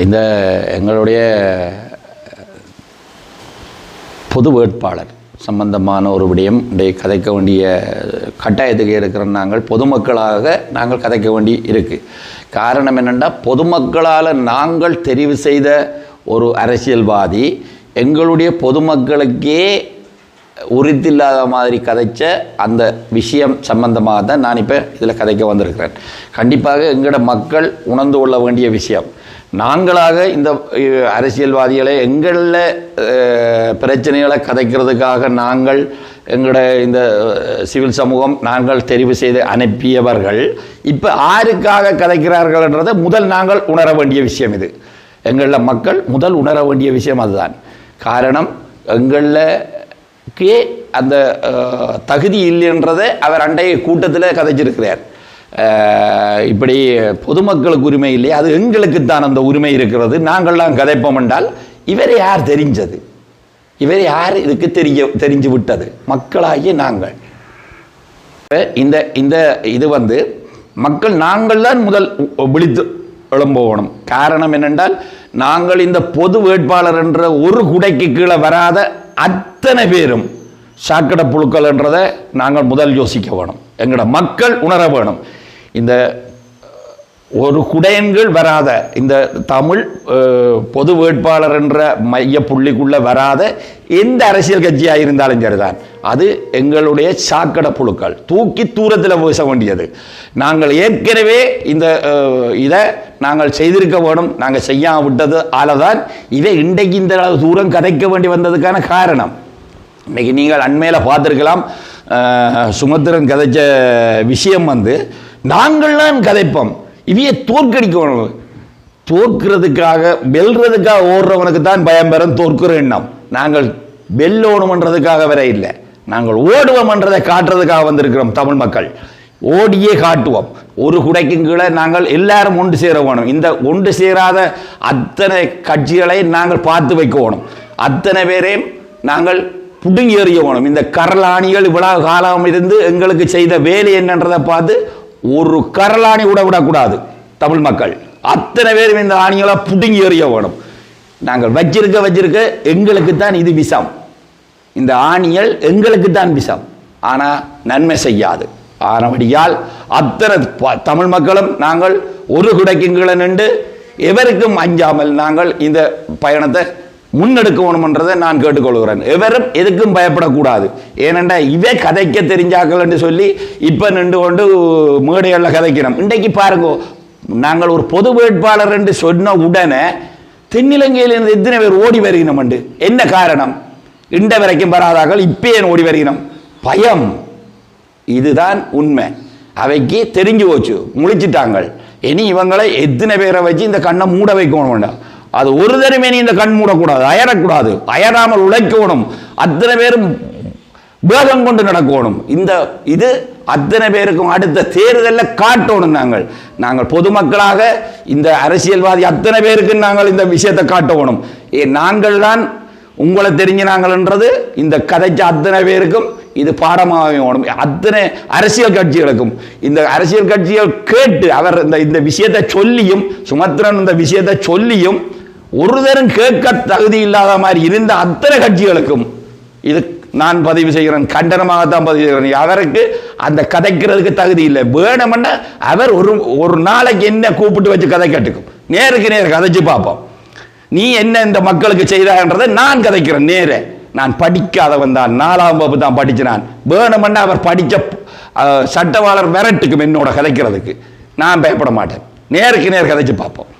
இந்த எங்களுடைய பொது வேட்பாளர் சம்பந்தமான ஒரு விடயம் கதைக்க வேண்டிய கட்டாயத்துக்கு இருக்கிற நாங்கள் பொதுமக்களாக நாங்கள் கதைக்க வேண்டி இருக்குது. காரணம் என்னென்னா, பொதுமக்களால் நாங்கள் தெரிவு செய்த ஒரு அரசியல்வாதி எங்களுடைய பொதுமக்களுக்கே உரித்தில்லாத மாதிரி கதைச்ச அந்த விஷயம் சம்பந்தமாக தான் நான் இப்போ இதில் கதைக்க வந்திருக்கிறேன். கண்டிப்பாக எங்களோட மக்கள் உணர்ந்து கொள்ள வேண்டிய விஷயம். நாங்களாக இந்த அரசியல்வாதிகளை எங்களில் பிரச்சனைகளை கதைக்கிறதுக்காக நாங்கள் எங்களோட இந்த சிவில் சமூகம் நாங்கள் தெரிவு செய்து அனுப்பியவர்கள் இப்போ யாருக்காக கதைக்கிறார்கள்ன்றதை முதல் நாங்கள் உணர வேண்டிய விஷயம். இது எங்களில் மக்கள் முதல் உணர வேண்டிய விஷயம். அதுதான் காரணம். எங்களுக்கே அந்த தகுதி இல்லைன்றதை அவர் அண்டைய கூட்டத்தில் கதைச்சிருக்கிறார். இப்படி பொதுமக்களுக்கு உரிமை இல்லை, அது எங்களுக்குத்தான் அந்த உரிமை இருக்கிறது, நாங்கள்லாம் கதைப்போம் என்றால் இவரை யார் தெரிஞ்சது? இவரை யார் இதுக்கு தெரிஞ்சு விட்டது? மக்களாகிய நாங்கள். இந்த இந்த இது மக்கள் நாங்கள் தான் முதல் விழித்து எழும்பணும். காரணம் என்னென்றால், நாங்கள் இந்த பொது வேட்பாளர் என்ற ஒரு குடைக்கு கீழே வராத அத்தனை பேரும் சாக்கடை புழுக்கள் என்றதை நாங்கள் முதல் யோசிக்க வேணும். எங்களோட மக்கள் உணர வேணும். இந்த ஒரு குடையன்கள் வராத இந்த தமிழ் பொது வேட்பாளர் என்ற மைய புள்ளிக்குள்ளே வராத எந்த அரசியல் கட்சியாக இருந்தாலும் சரிதான், அது எங்களுடைய சாக்கடை புழுக்கள், தூக்கி தூரத்தில் வீச வேண்டியது. நாங்கள் ஏற்கனவே இந்த இதை நாங்கள் செய்திருக்க வேணும். நாங்கள் செய்யாம விட்டது ஆலதான் இதை இன்றைக்கு இந்த தூரம் கதைக்க வேண்டி வந்ததுக்கான காரணம். இன்றைக்கி நீங்கள் அண்மையில் பார்த்துருக்கலாம், சுமத்திரன் கதைச்ச விஷயம் நாங்கள்லாம் கதைப்போம், இவையை தோற்கடிக்கணும். தோற்கிறதுக்காக வெல்றதுக்காக ஓடுறவனுக்கு தான் பயம் பெறும் தோற்கிற எண்ணம். நாங்கள் வெல்லோணுமன்றதுக்காக வர இல்லை, நாங்கள் ஓடுவோம்ன்றதை காட்டுறதுக்காக வந்திருக்கிறோம். தமிழ் மக்கள் ஓடியே காட்டுவோம். ஒரு குடைக்கும் கீழே நாங்கள் எல்லாரும் ஒன்று சேர வேணும். இந்த ஒன்று சேராத அத்தனை கட்சிகளை நாங்கள் பார்த்து வைக்கணும். அத்தனை பேரையும் நாங்கள் புடுங்கி எறிய வேணும். இந்த கரலாணிகள் இவ்வளவு காலம் இருந்து எங்களுக்கு செய்த வேலை என்னன்றதை பார்த்து ஒரு கரலாணி கூட விடக்கூடாது. தமிழ் மக்கள் அத்தனை பேரும் இந்த ஆணிகளை புடுங்கி எறிய வேணும். நாங்கள் வச்சிருக்க எங்களுக்கு தான் இது விஷம். இந்த ஆணிகள் எங்களுக்கு தான் விஷம், ஆனால் நன்மை செய்யாது. ஆனபடியால் அத்தனை தமிழ் மக்களும் நாங்கள் ஒரு குடைக்குங்களை நின்று எவருக்கும் அஞ்சாமல் நாங்கள் இந்த பயணத்தை முன்னெடுக்க வேணும்ன்றதை நான் கேட்டுக்கொள்கிறேன். எவரும் எதுக்கும் பயப்படக்கூடாது. ஏனென்றா இவை கதைக்க தெரிஞ்சாக்கள் என்று சொல்லி இப்போ நின்று கொண்டு மேடைகளில் கதைக்கிறோம். இன்றைக்கு பாருங்க, நாங்கள் ஒரு பொது வேட்பாளர் என்று சொன்ன உடனே தென்னிலங்கையிலிருந்து எத்தனை பேர் ஓடி வருகிறோம் என்று. என்ன காரணம்? இண்ட வரைக்கும் வராதார்கள் இப்போ ஏன் ஓடி வருகிறோம்? பயம். இதுதான் உண்மை. அவைக்கு தெரிஞ்சு போச்சு, முழிச்சிட்டாங்க. இனி இவங்களை எத்தனை பேரை வச்சு இந்த கண்ணை மூட வைக்கணும் வேண்டாம். அது ஒரு தடவை நீ இந்த கண் மூடக்கூடாது, அயரக்கூடாது, அயராமல் உழைக்கணும். அத்தனை பேரும் வேகம் கொண்டு நடக்கணும். இந்த இது அத்தனை பேருக்கும் அடுத்த தேர்தலில் காட்டணும். நாங்கள் பொதுமக்களாக இந்த அரசியல்வாதி அத்தனை பேருக்கு நாங்கள் இந்த விஷயத்தை காட்டணும். நாங்கள் தான் உங்களை தெரிஞ்ச நாங்கள்ன்றது இந்த கதைச்ச அத்தனை பேருக்கும் இது பாடமாக வேணும். அத்தனை அரசியல் கட்சிகளுக்கும் இந்த அரசியல் கட்சிகள் கேட்டு அவர் இந்த விஷயத்தை சொல்லியும், சுமத்திரன் இந்த விஷயத்தை சொல்லியும் ஒரு தரம் கேட்க தகுதி இல்லாத மாதிரி இருந்த அத்தனை கட்சிகளுக்கும் இது நான் பதிவு செய்கிறேன், கண்டனமாகத்தான் பதிவு செய்கிறேன். அவருக்கு அந்த கதைக்கிறதுக்கு தகுதி இல்லை. வேணும்னா அவர் ஒரு நாளைக்கு என்ன கூப்பிட்டு வச்சு கதை கட்டுக்கும், நேருக்கு நேர் கதைச்சு பார்ப்போம். நீ என்ன இந்த மக்களுக்கு செய்தான்றதை நான் கதைக்கிறேன் நேரே. நான் படிக்காதவன் தான், 4ஆம் வகுப்பு தான் படிச்சினான். வேணும்னா அவர் படித்த சட்டவாளர் விரட்டுக்கும் என்னோட கதைக்கிறதுக்கு. நான் பயப்பட மாட்டேன். நேருக்கு நேர் கதைச்சு பார்ப்போம்.